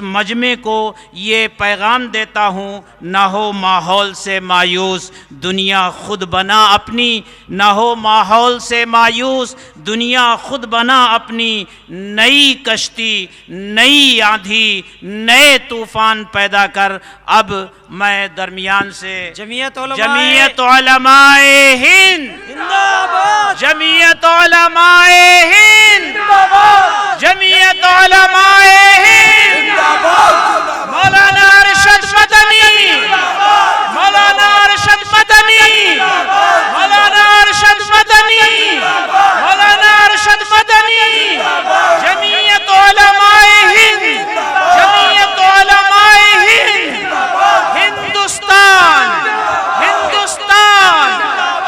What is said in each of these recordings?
مجمع کو یہ پیغام دیتا ہوں، نہ ہو ماحول سے مایوس، دنیا خود بنا اپنی، نہ ہو ماحول سے مایوس، دنیا خود بنا اپنی، نئی کشتی، نئی آندھی، نئے طوفان پیدا کر۔ اب میں درمیان سے جمعیت علماء ہند، جمعیت علماء ہند، جمعیت علماء ہند، مولانا ارشد مدنی، مولانا ارشد مدنی، مولانا ارشد مدنی، مولانا ارشد مدنی، جمعیت علماء ہند، جمعیت علماء ہند، ہندوستان، ہندوستان،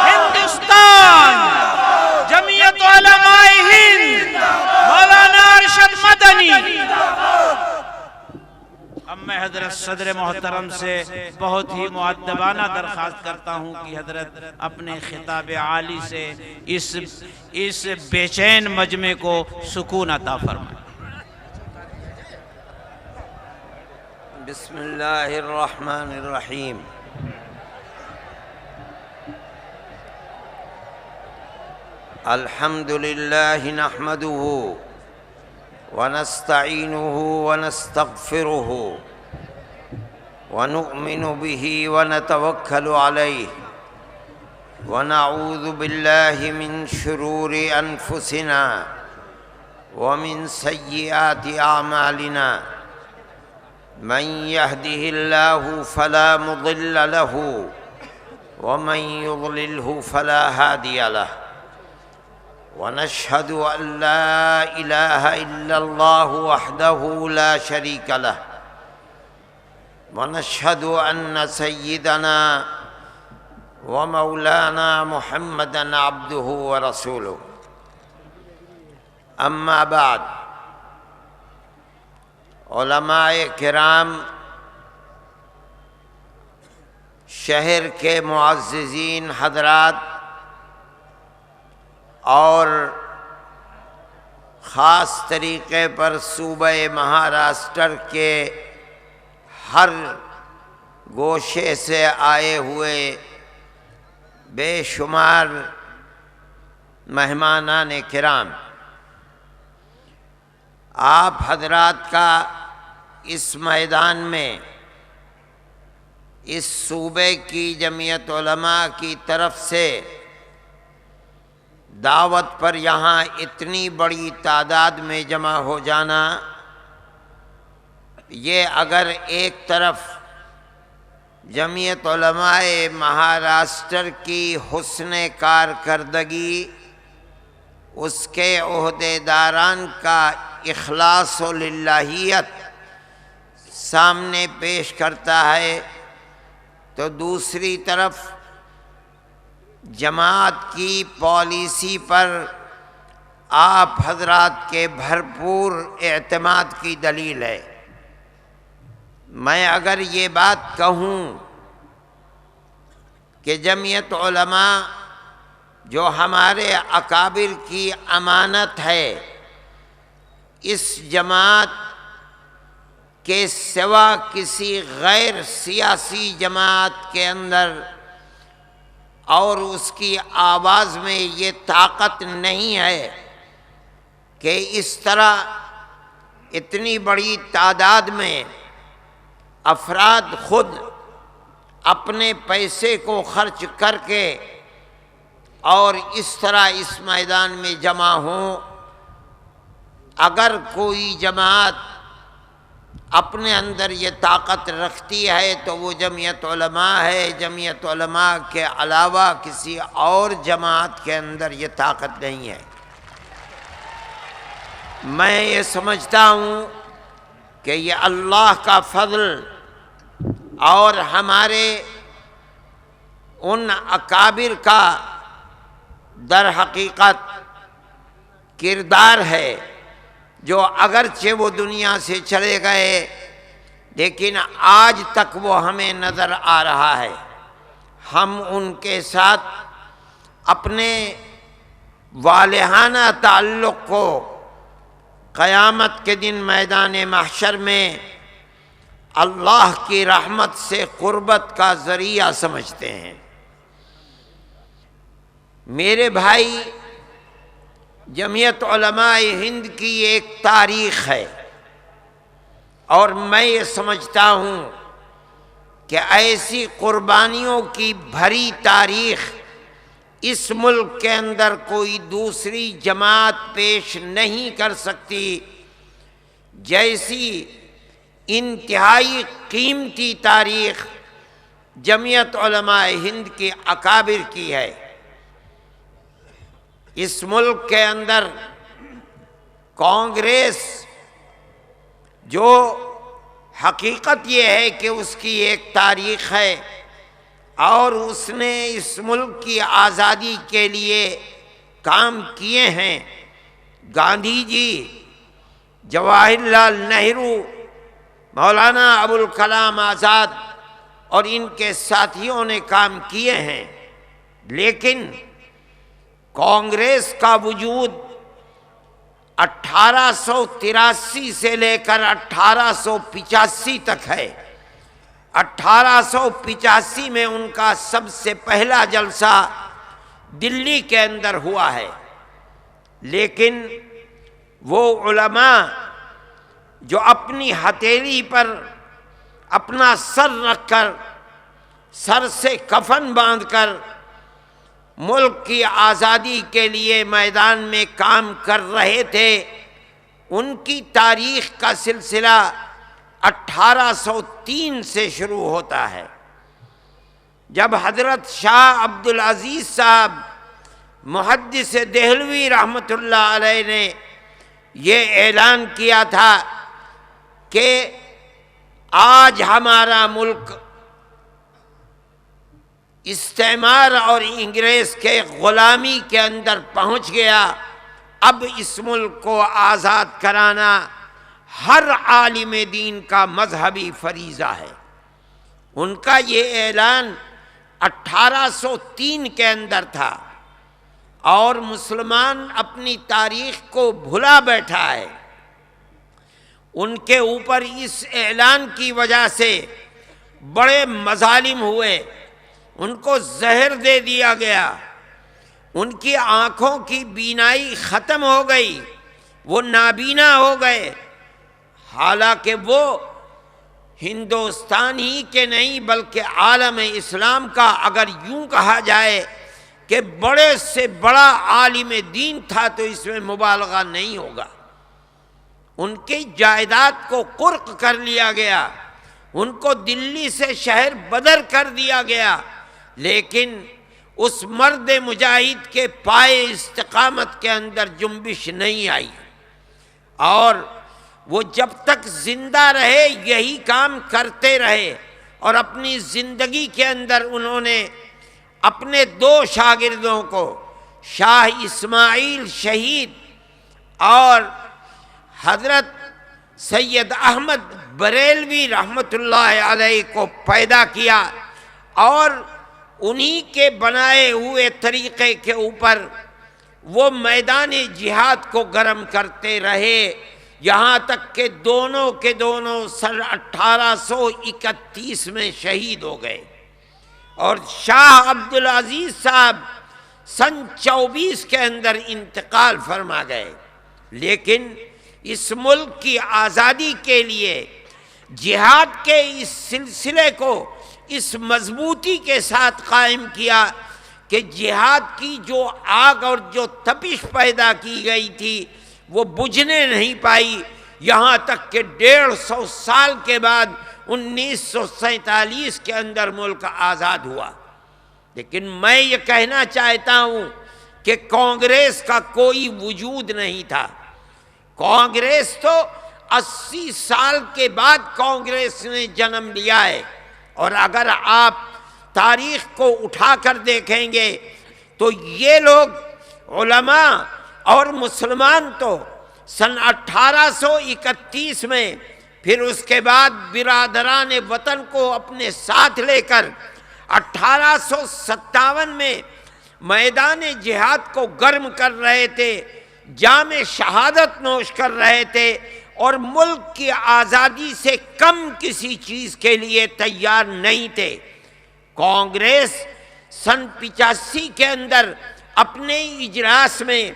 ہندوستان، جمعیت علماء ہند، مولانا ارشد مدنی۔ اب میں حضرت صدر محترم سے بہت ہی مؤدبانہ درخواست کرتا ہوں کہ حضرت اپنے خطاب عالی سے اس بے چین مجمع کو سکون عطا فرمائیں۔ بسم اللہ الرحمن الرحیم۔ الحمد للہ نحمده ونستعینه ونستغفره ونؤمن به ونتوکل علیہ ونعوذ باللہ من شرور انفسنا ومن سیئات اعمالنا، من يهده الله فلا مضل له ومن يضلله فلا هادي له، ونشهد أن لا إله إلا الله وحده لا شريك له، ونشهد أن سيدنا ومولانا محمدا عبده ورسوله، أما بعد، علماء کرام، شہر کے معززین حضرات اور خاص طریقے پر صوبہ مہاراشٹر کے ہر گوشے سے آئے ہوئے بے شمار مہمانان کرام، آپ حضرات کا اس میدان میں اس صوبے کی جمعیت علماء کی طرف سے دعوت پر یہاں اتنی بڑی تعداد میں جمع ہو جانا، یہ اگر ایک طرف جمعیت علماء مہاراشٹر کی حسن کارکردگی، اس کے عہدیداران کا اخلاص و للہیت سامنے پیش کرتا ہے، تو دوسری طرف جماعت کی پالیسی پر آپ حضرات کے بھرپور اعتماد کی دلیل ہے۔ میں اگر یہ بات کہوں کہ جمعیت علماء جو ہمارے اکابر کی امانت ہے، اس جماعت کے سوا کسی غیر سیاسی جماعت کے اندر اور اس کی آواز میں یہ طاقت نہیں ہے کہ اس طرح اتنی بڑی تعداد میں افراد خود اپنے پیسے کو خرچ کر کے اور اس طرح اس میدان میں جمع ہوں۔ اگر کوئی جماعت اپنے اندر یہ طاقت رکھتی ہے تو وہ جمعیت علماء ہے، جمعیت علماء کے علاوہ کسی اور جماعت کے اندر یہ طاقت نہیں ہے۔ میں یہ سمجھتا ہوں کہ یہ اللہ کا فضل اور ہمارے ان اکابر کا در حقیقت کردار ہے جو اگرچہ وہ دنیا سے چلے گئے لیکن آج تک وہ ہمیں نظر آ رہا ہے۔ ہم ان کے ساتھ اپنے والہانہ تعلق کو قیامت کے دن میدان محشر میں اللہ کی رحمت سے قربت کا ذریعہ سمجھتے ہیں۔ میرے بھائی، جمعیت علماء ہند کی ایک تاریخ ہے، اور میں یہ سمجھتا ہوں کہ ایسی قربانیوں کی بھری تاریخ اس ملک کے اندر کوئی دوسری جماعت پیش نہیں کر سکتی، جیسی انتہائی قیمتی تاریخ جمعیت علماء ہند کی اکابر کی ہے۔ اس ملک کے اندر کانگریس، جو حقیقت یہ ہے کہ اس کی ایک تاریخ ہے اور اس نے اس ملک کی آزادی کے لیے کام کیے ہیں۔ گاندھی جی، جواہر لال نہرو، مولانا ابوالکلام آزاد اور ان کے ساتھیوں نے کام کیے ہیں، لیکن کانگریس کا وجود 1883 سے لے کر 1885 تک ہے۔ 1885 میں ان کا سب سے پہلا جلسہ دلی کے اندر ہوا ہے، لیکن وہ علماء جو اپنی ہتھیلی پر اپنا سر رکھ کر، سر سے کفن باندھ کر ملک کی آزادی کے لیے میدان میں کام کر رہے تھے، ان کی تاریخ کا سلسلہ 1803 سے شروع ہوتا ہے، جب حضرت شاہ عبدالعزیز صاحب محدث دہلوی رحمۃ اللہ علیہ نے یہ اعلان کیا تھا کہ آج ہمارا ملک استعمار اور انگریز کے غلامی کے اندر پہنچ گیا، اب اس ملک کو آزاد کرانا ہر عالم دین کا مذہبی فریضہ ہے۔ ان کا یہ اعلان 1803 کے اندر تھا، اور مسلمان اپنی تاریخ کو بھلا بیٹھا ہے۔ ان کے اوپر اس اعلان کی وجہ سے بڑے مظالم ہوئے، ان کو زہر دے دیا گیا، ان کی آنکھوں کی بینائی ختم ہو گئی، وہ نابینا ہو گئے، حالانکہ وہ ہندوستان ہی کے نہیں بلکہ عالم اسلام کا اگر یوں کہا جائے کہ بڑے سے بڑا عالم دین تھا تو اس میں مبالغہ نہیں ہوگا۔ ان کی جائیداد کو قرق کر لیا گیا، ان کو دلی سے شہر بدر کر دیا گیا، لیکن اس مرد مجاہد کے پائے استقامت کے اندر جنبش نہیں آئی، اور وہ جب تک زندہ رہے یہی کام کرتے رہے، اور اپنی زندگی کے اندر انہوں نے اپنے 2 شاگردوں کو، شاہ اسماعیل شہید اور حضرت سید احمد بریلوی رحمۃ اللہ علیہ کو پیدا کیا، اور انہی کے بنائے ہوئے طریقے کے اوپر وہ میدان جہاد کو گرم کرتے رہے، یہاں تک کہ دونوں کے دونوں سن 1831 میں شہید ہو گئے، اور شاہ عبدالعزیز صاحب سن 24 کے اندر انتقال فرما گئے۔ لیکن اس ملک کی آزادی کے لیے جہاد کے اس سلسلے کو اس مضبوطی کے ساتھ قائم کیا کہ جہاد کی جو آگ اور جو تپش پیدا کی گئی تھی وہ بجھنے نہیں پائی، یہاں تک کہ 150 سال کے بعد 1947 کے اندر ملک آزاد ہوا۔ لیکن میں یہ کہنا چاہتا ہوں کہ کانگریس کا کوئی وجود نہیں تھا۔ کانگریس تو 80 سال کے بعد کانگریس نے جنم لیا ہے، اور اگر آپ تاریخ کو اٹھا کر دیکھیں گے تو یہ لوگ علماء اور مسلمان تو سن 1831 میں، پھر اس کے بعد برادران وطن کو اپنے ساتھ لے کر 1857 میں میدان جہاد کو گرم کر رہے تھے، جام شہادت نوش کر رہے تھے، اور ملک کی آزادی سے کم کسی چیز کے لیے تیار نہیں تھے۔ کانگریس سن 85 کے اندر اپنے اجلاس میں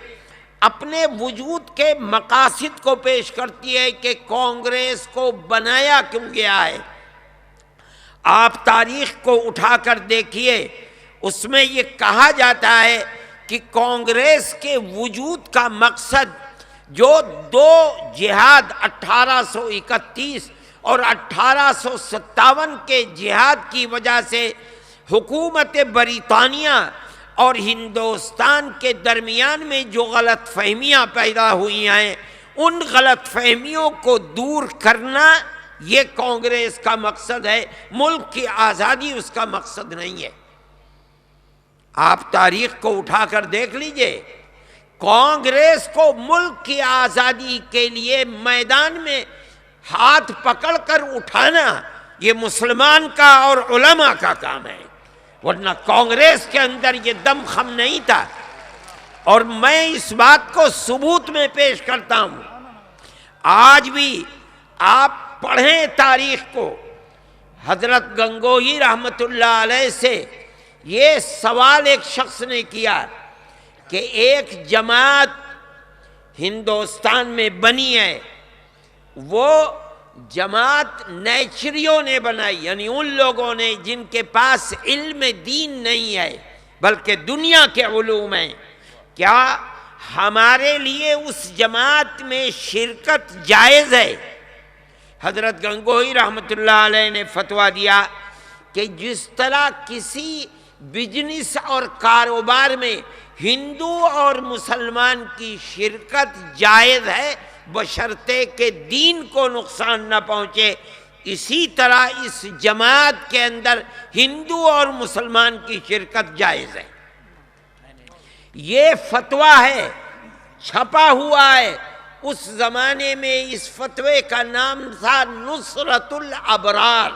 اپنے وجود کے مقاصد کو پیش کرتی ہے کہ کانگریس کو بنایا کیوں گیا ہے۔ آپ تاریخ کو اٹھا کر دیکھیے، اس میں یہ کہا جاتا ہے کہ کانگریس کے وجود کا مقصد جو دو جہاد 1831 اور 1857 کے جہاد کی وجہ سے حکومت برطانیہ اور ہندوستان کے درمیان میں جو غلط فہمیاں پیدا ہوئی ہیں، ان غلط فہمیوں کو دور کرنا یہ کانگریس کا مقصد ہے۔ ملک کی آزادی اس کا مقصد نہیں ہے۔ آپ تاریخ کو اٹھا کر دیکھ لیجئے، کانگریس کو ملک کی آزادی کے لیے میدان میں ہاتھ پکڑ کر اٹھانا یہ مسلمان کا اور علماء کا کام ہے، ورنہ کانگریس کے اندر یہ دم خم نہیں تھا۔ اور میں اس بات کو ثبوت میں پیش کرتا ہوں۔ آج بھی آپ پڑھیں تاریخ کو، حضرت گنگوہی رحمت اللہ علیہ سے یہ سوال ایک شخص نے کیا کہ ایک جماعت ہندوستان میں بنی ہے، وہ جماعت نیچریوں نے بنائی، یعنی ان لوگوں نے جن کے پاس علم دین نہیں ہے بلکہ دنیا کے علوم ہیں، کیا ہمارے لیے اس جماعت میں شرکت جائز ہے؟ حضرت گنگوہی رحمت اللہ علیہ نے فتویٰ دیا کہ جس طرح کسی بزنس اور کاروبار میں ہندو اور مسلمان کی شرکت جائز ہے بشرطے کہ دین کو نقصان نہ پہنچے، اسی طرح اس جماعت کے اندر ہندو اور مسلمان کی شرکت جائز ہے۔ یہ فتویٰ ہے، چھپا ہوا ہے۔ اس زمانے میں اس فتوے کا نام تھا نصرت الابرار۔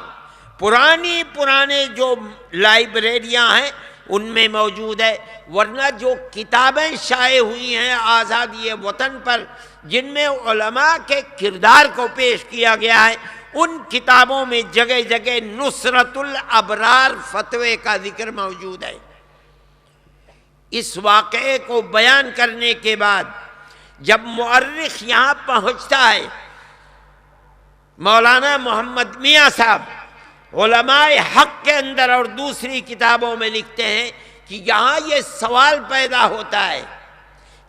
پرانے جو لائبریریاں ہیں ان میں موجود ہے، ورنہ جو کتابیں شائع ہوئی ہیں آزادی وطن پر جن میں علماء کے کردار کو پیش کیا گیا ہے، ان کتابوں میں جگہ جگہ نصرت الابرار فتوے کا ذکر موجود ہے۔ اس واقعے کو بیان کرنے کے بعد جب مورخ یہاں پہنچتا ہے، مولانا محمد میاں صاحب علماء حق کے اندر اور دوسری کتابوں میں لکھتے ہیں کہ یہاں یہ سوال پیدا ہوتا ہے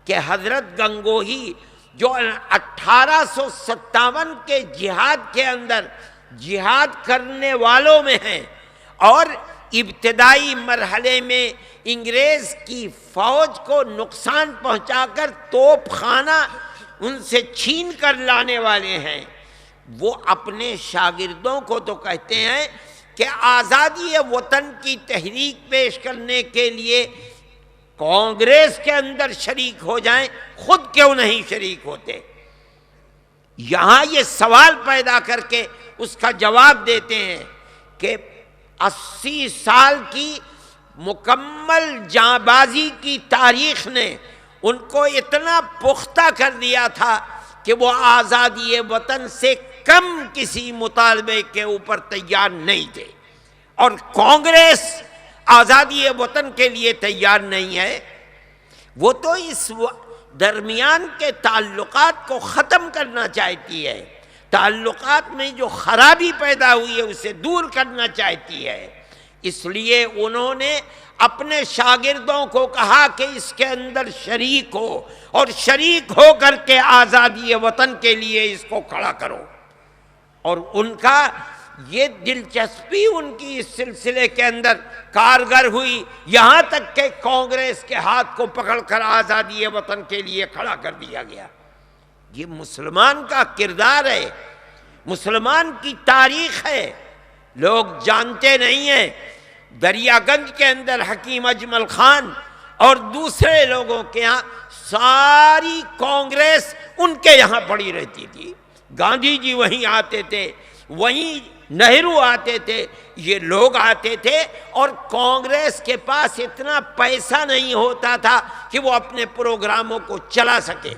کہ حضرت گنگوہی جو 1857 کے جہاد کے اندر جہاد کرنے والوں میں ہیں اور ابتدائی مرحلے میں انگریز کی فوج کو نقصان پہنچا کر توپ خانہ ان سے چھین کر لانے والے ہیں، وہ اپنے شاگردوں کو تو کہتے ہیں کہ آزادی وطن کی تحریک پیش کرنے کے لیے کانگریس کے اندر شریک ہو جائیں، خود کیوں نہیں شریک ہوتے؟ یہاں یہ سوال پیدا کر کے اس کا جواب دیتے ہیں کہ 80 سال کی مکمل جاں بازی کی تاریخ نے ان کو اتنا پختہ کر دیا تھا کہ وہ آزادی وطن سے کم کسی مطالبے کے اوپر تیار نہیں تھے، اور کانگریس آزادی وطن کے لیے تیار نہیں ہے۔ وہ تو اس درمیان کے تعلقات کو ختم کرنا چاہتی ہے، تعلقات میں جو خرابی پیدا ہوئی ہے اسے دور کرنا چاہتی ہے۔ اس لیے انہوں نے اپنے شاگردوں کو کہا کہ اس کے اندر شریک ہو، اور شریک ہو کر کے آزادی وطن کے لیے اس کو کھڑا کرو۔ اور ان کا یہ دلچسپی ان کی اس سلسلے کے اندر کارگر ہوئی، یہاں تک کہ کانگریس کے ہاتھ کو پکڑ کر آزادی وطن کے لیے کھڑا کر دیا گیا۔ یہ مسلمان کا کردار ہے، مسلمان کی تاریخ ہے، لوگ جانتے نہیں ہیں۔ دریا گنج کے اندر حکیم اجمل خان اور دوسرے لوگوں کے یہاں ساری کانگریس ان کے یہاں پڑی رہتی تھی، گاندھی جی وہیں آتے تھے، وہیں نہرو آتے تھے، یہ لوگ آتے تھے، اور کانگریس کے پاس اتنا پیسہ نہیں ہوتا تھا کہ وہ اپنے پروگراموں کو چلا سکے۔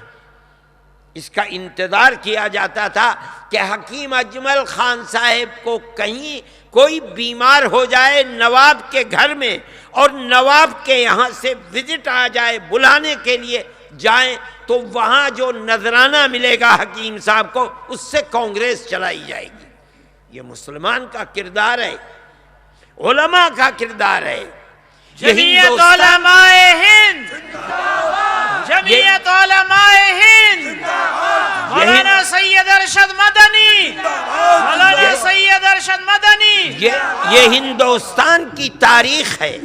اس کا انتظار کیا جاتا تھا کہ حکیم اجمل خان صاحب کو کہیں کوئی بیمار ہو جائے نواب کے گھر میں اور نواب کے یہاں سے وزٹ آ جائے، بلانے کے لیے جائیں، تو وہاں جو نذرانہ ملے گا حکیم صاحب کو اس سے کانگریس چلائی جائے گی۔ یہ مسلمان کا کردار ہے، علماء کا کردار ہے۔ جمعیت علماء ہند، جمعیت علماء ہند، مولانا سید ارشد مدنی، مولانا سید ارشد مدنی، یہ ہندوستان کی تاریخ ہے۔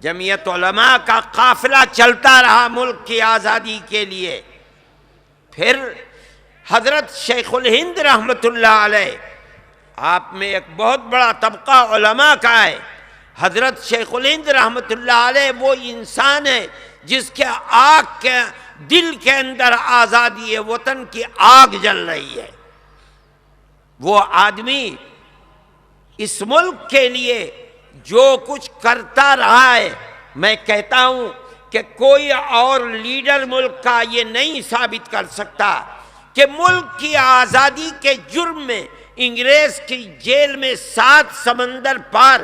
جمعیت علماء کا قافلہ چلتا رہا ملک کی آزادی کے لیے۔ پھر حضرت شیخ الہند رحمۃ اللہ علیہ، آپ میں ایک بہت بڑا طبقہ علماء کا ہے۔ حضرت شیخ الہند رحمۃ اللہ علیہ وہ انسان ہے جس کے آگ کے دل کے اندر آزادی وطن کی آگ جل رہی ہے۔ وہ آدمی اس ملک کے لیے جو کچھ کرتا رہا ہے، میں کہتا ہوں کہ کوئی اور لیڈر ملک کا یہ نہیں ثابت کر سکتا کہ ملک کی آزادی کے جرم میں انگریز کی جیل میں 7 سمندر پار،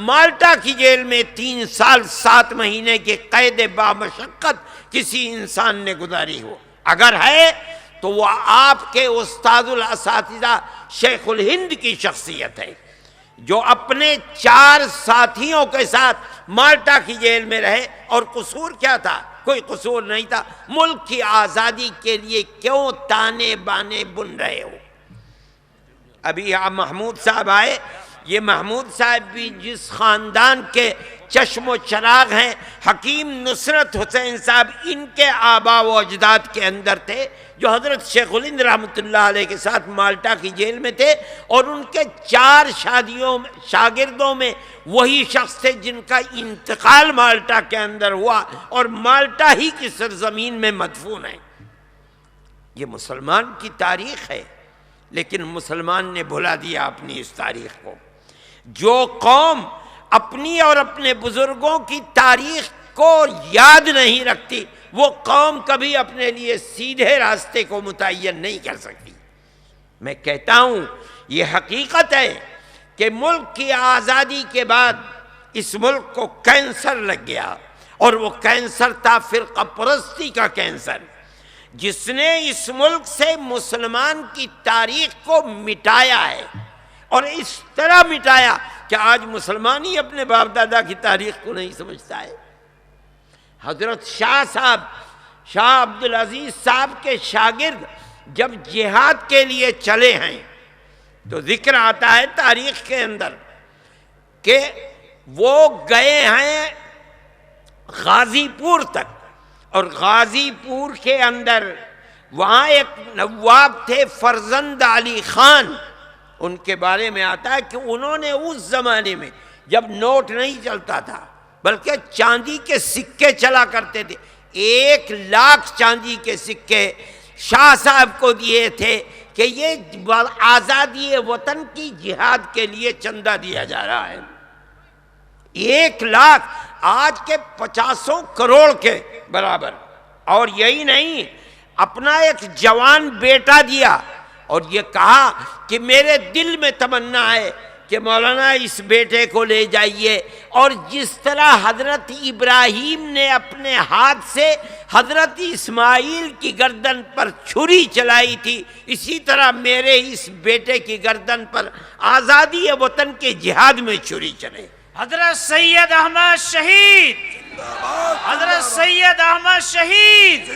مالٹا کی جیل میں 3 سال 7 مہینے کی قید بامشقت کسی انسان نے گزاری ہو، اگر ہے تو وہ آپ کے استاد الاساتذہ شیخ الہند کی شخصیت ہے، جو اپنے 4 ساتھیوں کے ساتھ مالٹا کی جیل میں رہے۔ اور قصور کیا تھا؟ کوئی قصور نہیں تھا۔ ملک کی آزادی کے لیے کیوں تانے بانے بن رہے ہو؟ ابھی آپ محمود صاحب آئے، یہ محمود صاحب بھی جس خاندان کے چشم و چراغ ہیں، حکیم نصرت حسین صاحب ان کے آبا و اجداد کے اندر تھے، جو حضرت شیخ الہند رحمۃ اللہ علیہ کے ساتھ مالٹا کی جیل میں تھے، اور ان کے 4 شاگردوں میں وہی شخص تھے جن کا انتقال مالٹا کے اندر ہوا اور مالٹا ہی کی سرزمین میں مدفون ہے۔ یہ مسلمان کی تاریخ ہے، لیکن مسلمان نے بھلا دیا اپنی اس تاریخ کو۔ جو قوم اپنی اور اپنے بزرگوں کی تاریخ کو یاد نہیں رکھتی، وہ قوم کبھی اپنے لیے سیدھے راستے کو متعین نہیں کر سکتی۔ میں کہتا ہوں یہ حقیقت ہے کہ ملک کی آزادی کے بعد اس ملک کو کینسر لگ گیا، اور وہ کینسر تھا فرقہ پرستی کا کینسر، جس نے اس ملک سے مسلمان کی تاریخ کو مٹایا ہے، اور اس طرح مٹایا کہ آج مسلمان ہی اپنے باپ دادا کی تاریخ کو نہیں سمجھتا ہے۔ حضرت شاہ عبدالعزیز صاحب کے شاگرد جب جہاد کے لیے چلے ہیں تو ذکر آتا ہے تاریخ کے اندر کہ وہ گئے ہیں غازی پور تک، اور غازی پور کے اندر وہاں ایک نواب تھے فرزند علی خان، ان کے بارے میں آتا ہے کہ انہوں نے اس زمانے میں جب نوٹ نہیں چلتا تھا بلکہ چاندی کے سکے چلا کرتے تھے، 1 لاکھ چاندی کے سکے شاہ صاحب کو دیے تھے کہ یہ آزادی وطن کی جہاد کے لیے چندہ دیا جا رہا ہے۔ 1 لاکھ آج کے 50 کروڑ کے برابر۔ اور یہی نہیں، اپنا ایک جوان بیٹا دیا اور یہ کہا کہ میرے دل میں تمنا ہے کہ مولانا اس بیٹے کو لے جائیے، اور جس طرح حضرت ابراہیم نے اپنے ہاتھ سے حضرت اسماعیل کی گردن پر چھری چلائی تھی، اسی طرح میرے اس بیٹے کی گردن پر آزادی وطن کے جہاد میں چھری چلے۔ حضرت سید احمد شہید، حضرت سید احمد شہید،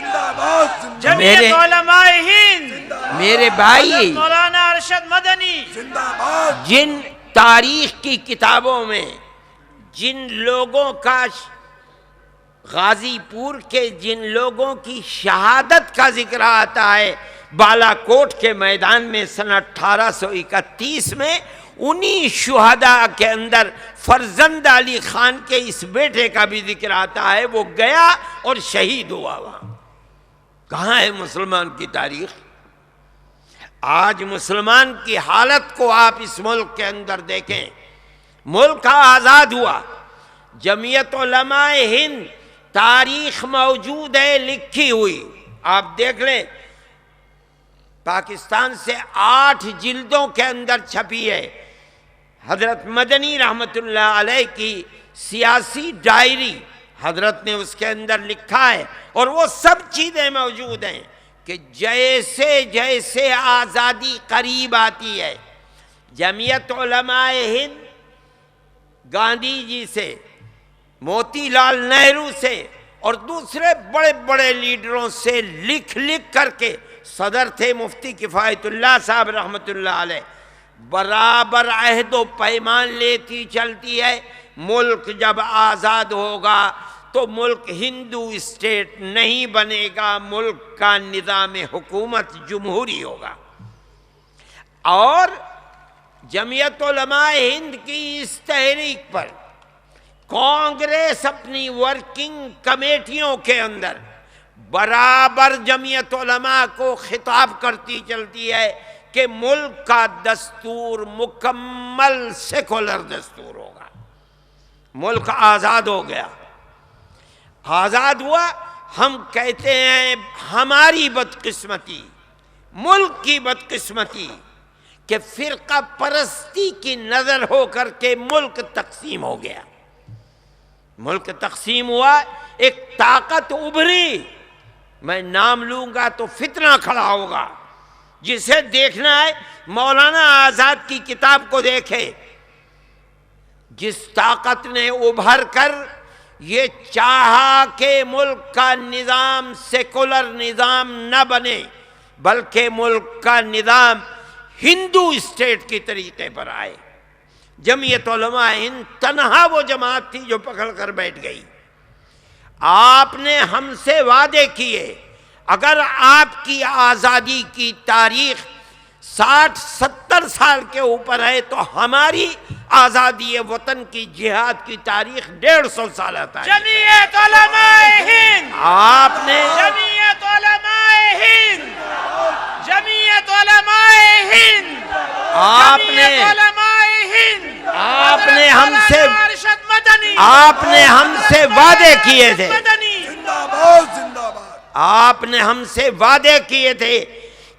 جمعیت علماء ہند، میرے بھائی، مولانا ارشد مدنی، جن تاریخ کی کتابوں میں جن لوگوں کا غازی پور کے جن لوگوں کی شہادت کا ذکر آتا ہے بالا کوٹ کے میدان میں سن 1831 میں، انہی شہداء کے اندر فرزند علی خان کے اس بیٹے کا بھی ذکر آتا ہے، وہ گیا اور شہید ہوا وہاں۔ کہاں ہے مسلمان کی تاریخ؟ آج مسلمان کی حالت کو آپ اس ملک کے اندر دیکھیں، ملک آزاد ہوا، جمعیت علماء ہند تاریخ موجود ہے لکھی ہوئی، آپ دیکھ لیں پاکستان سے 8 جلدوں کے اندر چھپی ہے، حضرت مدنی رحمت اللہ علیہ کی سیاسی ڈائری، حضرت نے اس کے اندر لکھا ہے، اور وہ سب چیزیں موجود ہیں کہ جیسے جیسے آزادی قریب آتی ہے، جمعیت علماء ہند گاندھی جی سے، موتی لال نہرو سے اور دوسرے بڑے بڑے لیڈروں سے لکھ لکھ کر کے، صدر تھے مفتی کفایت اللہ صاحب رحمۃ اللہ علیہ، برابر عہد و پیمان لیتی چلتی ہے، ملک جب آزاد ہوگا تو ملک ہندو اسٹیٹ نہیں بنے گا، ملک کا نظام حکومت جمہوری ہوگا۔ اور جمعیت علماء ہند کی اس تحریک پر کانگریس اپنی ورکنگ کمیٹیوں کے اندر برابر جمعیت علماء کو خطاب کرتی چلتی ہے کہ ملک کا دستور مکمل سیکولر دستور ہوگا۔ ملک آزاد ہو گیا، آزاد ہوا، ہم کہتے ہیں ہماری بدقسمتی، ملک کی بدقسمتی کہ فرقہ پرستی کی نظر ہو کر کے ملک تقسیم ہو گیا۔ ملک تقسیم ہوا، ایک طاقت ابھری، میں نام لوں گا تو فتنہ کھڑا ہوگا، جسے دیکھنا ہے مولانا آزاد کی کتاب کو دیکھے۔ جس طاقت نے ابھر کر یہ چاہا کہ ملک کا نظام سیکولر نظام نہ بنے، بلکہ ملک کا نظام ہندو اسٹیٹ کی طریقے پر آئے۔ جمعیت علماء ہند تنہا وہ جماعت تھی جو پکڑ کر بیٹھ گئی۔ آپ نے ہم سے وعدے کیے، اگر آپ کی آزادی کی تاریخ 60-70 سال کے اوپر ہے تو ہماری آزادی وطن کی جہاد کی تاریخ 150 سال آتا ہے۔ جمعیت علماء ہند، آپ نے جمعیت علماء ہند، جمعیت علماء ہند، آپ نے جمعیت علماء ہند، آپ نے ہم سے مولانا ارشد مدنی، آپ نے ہم سے وعدے کیے تھے، مدنی، آپ نے ہم سے وعدے کیے تھے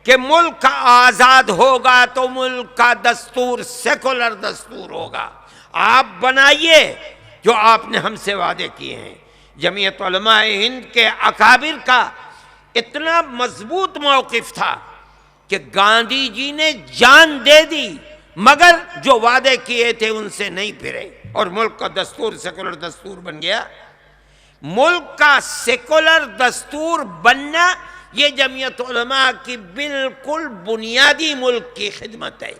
کہ ملک آزاد ہوگا تو ملک کا دستور سیکولر دستور ہوگا۔ آپ بنائیے جو آپ نے ہم سے وعدے کیے ہیں۔ جمعیت علماء ہند کے اکابر کا اتنا مضبوط موقف تھا کہ گاندھی جی نے جان دے دی، مگر جو وعدے کیے تھے ان سے نہیں پھرے، اور ملک کا دستور سیکولر دستور بن گیا۔ ملک کا سیکولر دستور بننا یہ جمعیت علماء کی بالکل بنیادی ملک کی خدمت ہے۔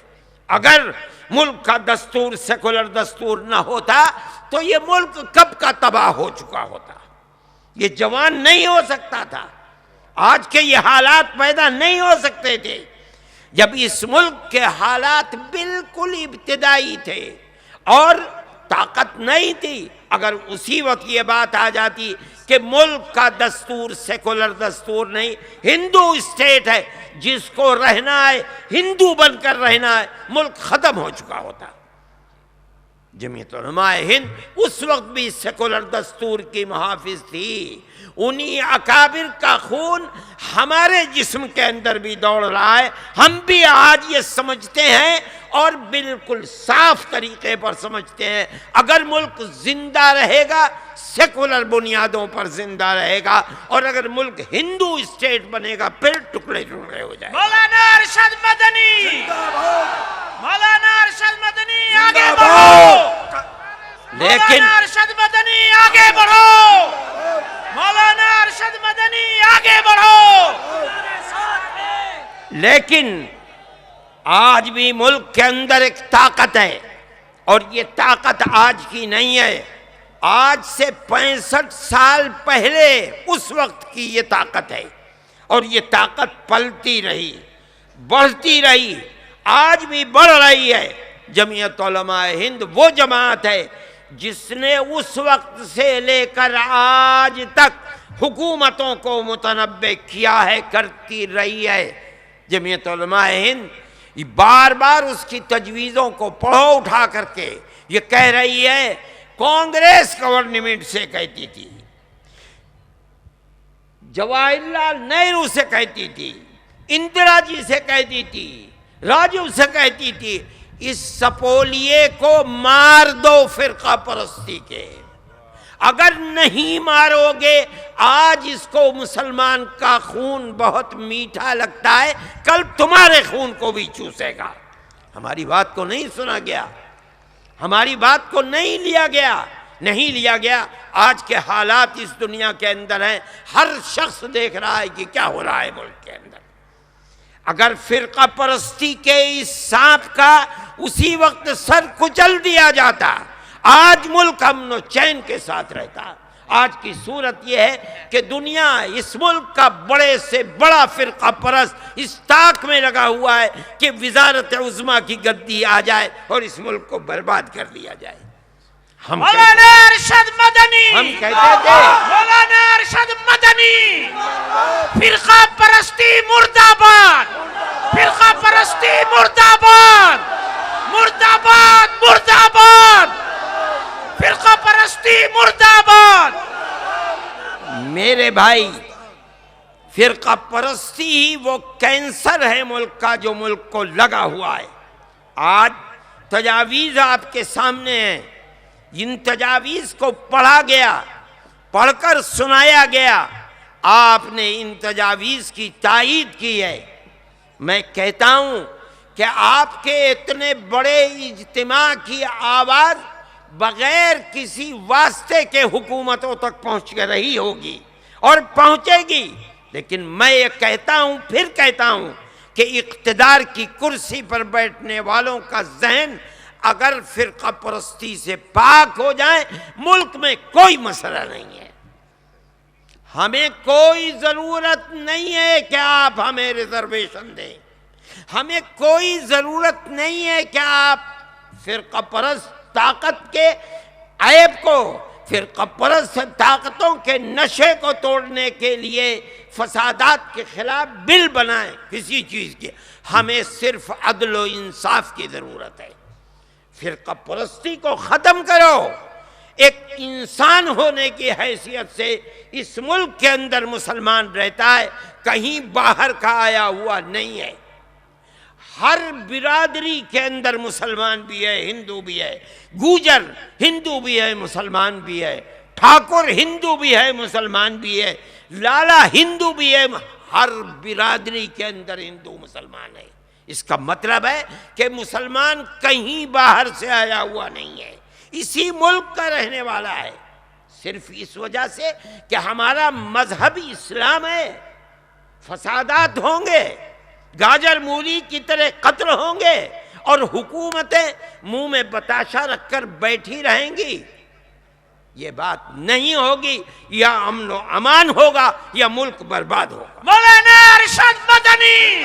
اگر ملک کا دستور سیکولر دستور نہ ہوتا تو یہ ملک کب کا تباہ ہو چکا ہوتا، یہ جوان نہیں ہو سکتا تھا، آج کے یہ حالات پیدا نہیں ہو سکتے تھے۔ جب اس ملک کے حالات بالکل ابتدائی تھے اور طاقت نہیں تھی، اگر اسی وقت یہ بات آ جاتی کہ ملک کا دستور سیکولر دستور نہیں، ہندو اسٹیٹ ہے، جس کو رہنا ہے ہندو بن کر رہنا ہے، ملک ختم ہو چکا ہوتا۔ جمعیت علماء ہند اس وقت بھی سیکولر دستور کی محافظ تھی۔ انہی اکابر کا خون ہمارے جسم کے اندر بھی دوڑ رہا ہے، ہم بھی آج یہ سمجھتے ہیں اور بالکل صاف طریقے پر سمجھتے ہیں، اگر ملک زندہ رہے گا سیکولر بنیادوں پر زندہ رہے گا، اور اگر ملک ہندو اسٹیٹ بنے گا پھر ٹکڑے ٹکڑے ہو جائے گا۔ مولانا ارشد مدنی، مولانا ارشد مدنی آگے بڑھو، لیکن مولانا ارشد مدنی آگے بڑھو، مولانا ارشد مدنی آگے بڑھو۔ لیکن آج بھی ملک کے اندر ایک طاقت ہے، اور یہ طاقت آج کی نہیں ہے، آج سے 65 سال پہلے اس وقت کی یہ طاقت ہے، اور یہ طاقت پلتی رہی، بڑھتی رہی، آج بھی بڑھ رہی ہے۔ جمعیت علماء ہند وہ جماعت ہے جس نے اس وقت سے لے کر آج تک حکومتوں کو متنبع کیا ہے، کرتی رہی ہے۔ جمعیت علماء ہند بار بار اس کی تجویزوں کو پڑھو اٹھا کر کے، یہ کہہ رہی ہے، کانگریس گورنمنٹ سے کہتی تھی، جواہر لال نہرو سے کہتی تھی، اندرا جی سے کہتی تھی، راجو سے کہتی تھی، اس سپولیے کو مار دو فرقہ پرستی کے، اگر نہیں مارو گے، آج اس کو مسلمان کا خون بہت میٹھا لگتا ہے، کل تمہارے خون کو بھی چوسے گا۔ ہماری بات کو نہیں سنا گیا، ہماری بات کو نہیں لیا گیا۔ آج کے حالات اس دنیا کے اندر ہیں، ہر شخص دیکھ رہا ہے کہ کیا ہو رہا ہے ملک کے اندر۔ اگر فرقہ پرستی کے اس سانپ کا اسی وقت سر کچل دیا جاتا، آج ملک امن و چین کے ساتھ رہتا۔ آج کی صورت یہ ہے کہ دنیا اس ملک کا بڑے سے بڑا فرقہ پرست اس طاق میں لگا ہوا ہے کہ وزارت عظمیٰ کی گدی آ جائے اور اس ملک کو برباد کر دیا جائے۔ مولانا ارشد مدنی، ہم کہتے تھے مولانا ارشد مدنی، فرقہ پرستی مرد آباد، فرقہ پرستی مرد آباد، مرد آباد، مرد آباد، فرقہ پرستی مرد آباد۔ میرے بھائی، فرقہ پرستی ہی وہ کینسر ہے ملک کا جو ملک کو لگا ہوا ہے۔ آج تجاویز آپ کے سامنے ہیں، ان تجاویز کو پڑھا گیا، پڑھ کر سنایا گیا، آپ نے ان تجاویز کی تائید کی ہے۔ میں کہتا ہوں کہ آپ کے اتنے بڑے اجتماع کی آواز بغیر کسی واسطے کے حکومتوں تک پہنچ رہی ہوگی اور پہنچے گی، لیکن میں یہ کہتا ہوں، پھر کہتا ہوں کہ اقتدار کی کرسی پر بیٹھنے والوں کا ذہن اگر فرقہ پرستی سے پاک ہو جائے، ملک میں کوئی مسئلہ نہیں ہے۔ ہمیں کوئی ضرورت نہیں ہے کہ آپ ہمیں ریزرویشن دیں، ہمیں کوئی ضرورت نہیں ہے کہ آپ فرقہ پرست طاقت کے عیب کو، فرقہ پرست طاقتوں کے نشے کو توڑنے کے لیے فسادات کے خلاف بل بنائیں کسی چیز کے۔ ہمیں صرف عدل و انصاف کی ضرورت ہے۔ فرقہ پرستی کو ختم کرو۔ ایک انسان ہونے کی حیثیت سے اس ملک کے اندر مسلمان رہتا ہے، کہیں باہر کا آیا ہوا نہیں ہے۔ ہر برادری کے اندر مسلمان بھی ہے، ہندو بھی ہے، گوجر ہندو بھی ہے، مسلمان بھی ہے، ٹھاکر ہندو بھی ہے، مسلمان بھی ہے، لالا ہندو بھی ہے، ہر برادری کے اندر ہندو مسلمان ہے۔ اس کا مطلب ہے کہ مسلمان کہیں باہر سے آیا ہوا نہیں ہے، اسی ملک کا رہنے والا ہے۔ صرف اس وجہ سے کہ ہمارا مذہب اسلام ہے، فسادات ہوں گے، گاجر مولی کی طرح قتل ہوں گے، اور حکومتیں منہ میں بتاشا رکھ کر بیٹھی رہیں گی۔ یہ بات نہیں ہوگی، یا امن و امان ہوگا یا ملک برباد ہوگا۔ مولانا ارشد مدنی،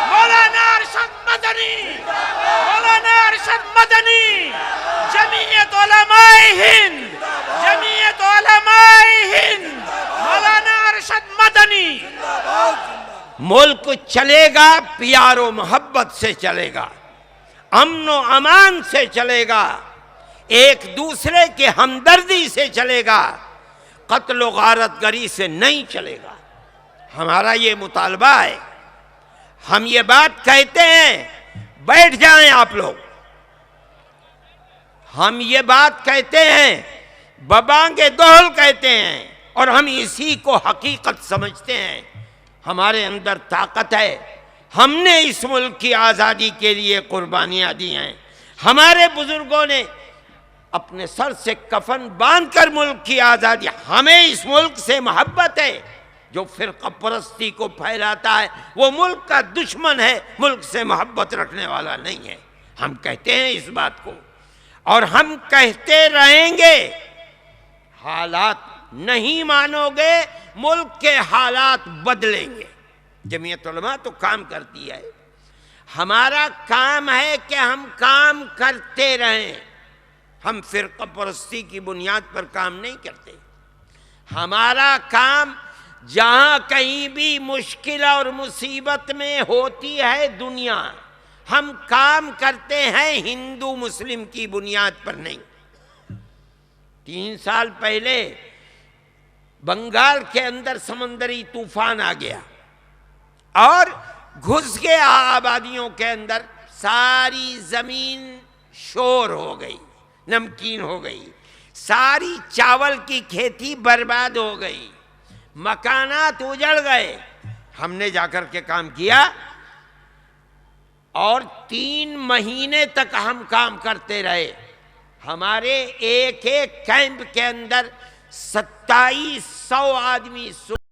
مولانا ارشد مدنی، مولانا ارشد مدنی، جمعیت علماء ہند، جمعیت علماء ہند، مولانا ارشد مدنی۔ ملک چلے گا پیار و محبت سے چلے گا، امن و امان سے چلے گا، ایک دوسرے کے ہمدردی سے چلے گا، قتل و غارت گری سے نہیں چلے گا۔ ہمارا یہ مطالبہ ہے، ہم یہ بات کہتے ہیں، بیٹھ جائیں آپ لوگ، ہم یہ بات کہتے ہیں، ببانگ دہل کہتے ہیں، اور ہم اسی کو حقیقت سمجھتے ہیں۔ ہمارے اندر طاقت ہے، ہم نے اس ملک کی آزادی کے لیے قربانیاں دی ہیں، ہمارے بزرگوں نے اپنے سر سے کفن باندھ کر ملک کی آزادی، ہمیں اس ملک سے محبت ہے۔ جو فرقہ پرستی کو پھیلاتا ہے وہ ملک کا دشمن ہے، ملک سے محبت رکھنے والا نہیں ہے۔ ہم کہتے ہیں اس بات کو، اور ہم کہتے رہیں گے۔ حالات نہیں مانو گے، ملک کے حالات بدلیں گے۔ جمعیت علماء تو کام کرتی ہے، ہمارا کام ہے کہ ہم کام کرتے رہیں، ہم فرقہ پرستی کی بنیاد پر کام نہیں کرتے۔ ہمارا کام جہاں کہیں بھی مشکل اور مصیبت میں ہوتی ہے دنیا، ہم کام کرتے ہیں ہندو مسلم کی بنیاد پر نہیں۔ 3 سال پہلے بنگال کے اندر سمندری طوفان آ گیا، اور گھس کے آبادیوں کے اندر ساری زمین شور ہو گئی، نمکین ہو گئی، ساری چاول کی کھیتی برباد ہو گئی، مکانات اجڑ گئے۔ ہم نے جا کر کے کام کیا اور 3 مہینے تک ہم کام کرتے رہے۔ ہمارے ایک ایک کیمپ کے اندر 2700 آدمی